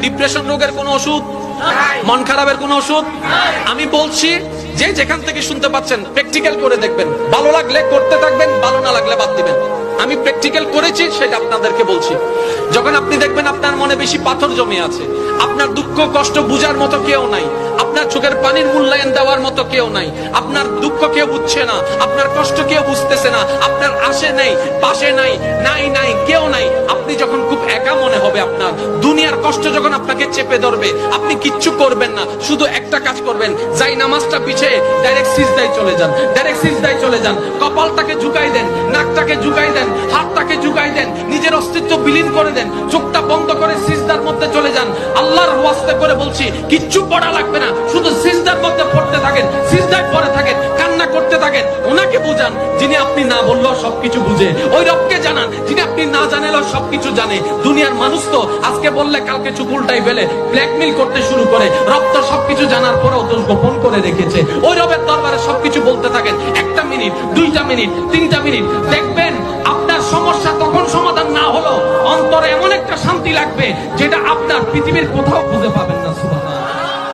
Depression রোগের কোনো ওষুধ, মন খারাপের কোনো ওষুধ। আমি বলছি যে যেখান থেকে শুনতে পাচ্ছেন প্র্যাকটিক্যাল করে দেখবেন, ভালো লাগলে করতে থাকবেন, ভালো না লাগলে বাদ দিবেন। আমি প্র্যাকটিক্যাল করেছি সেটা আপনাদেরকে বলছি। যখন আপনি দেখবেন আপনার মনে বেশি পাথর জমে আছে, আপনার দুঃখ কষ্ট বুঝার মতো কেউ নাই, আপনার চোখের পানির মূল্যায়ন দেওয়ার মতো কেউ নাই, আপনার দুঃখ কেউ বুঝছে না, আপনার কষ্ট কেউ বুঝতেছে না, আপনার আশে নেই পাশে নাই, নাই কেউ নাই, আপনি যখন খুব একা মনে হবে, আপনার দুনিয়ার কষ্ট যখন আপনাকে চেপে ধরবে, আপনি কিচ্ছু করবেন না, শুধু একটা কাজ করবেন, যাই নামাজটা পিছিয়ে ডাইরেক্ট সিজদায় চলে যান, ডাইরেক্ট সিজদায় চলে যান, কপালটাকে ঝুঁকাই দেন, নাকটাকে ঝুঁকাই দেন, হাতটাকে ঝুঁকাই দেন, নিজের অস্তিত্ব বিলীন করে দেন, চোখটা বন্ধ করে সিজদার মধ্যে চলে যান। আল্লাহর ওয়াস্তে করে বলছি, কিচ্ছু পড়া লাগবে না, শুধু সিজদার মধ্যে পড়তে থাকেন, সিজদায় পড়ে থাকেন, কান্না করতে থাকেন। ওনাকে বুঝান যিনি আপনি না বললেও সবকিছু বুঝে, ওই রবকে জানান যিনি আপনি না জানালেও সবকিছু জানে। দুনিয়ার মানুষ তো আজকে বললে কালকে চুপ উল্টাই ফেলে, ব্ল্যাকমেইল করতে শুরু করে। রব তো সবকিছু জানার পরেও দোষ গোপন করে রেখেছে। ওই রবের দরবারে সবকিছু বলতে থাকেন, 1টা মিনিট 2টা মিনিট 3টা মিনিট, দেখবেন আপনার সমস্যা তখন সমাধান না হলো অন্তরে এমন একটা শান্তি লাগবে যেটা আপনার পৃথিবীর কোথাও খুঁজে পাবেন না। সুবহানাল্লাহ।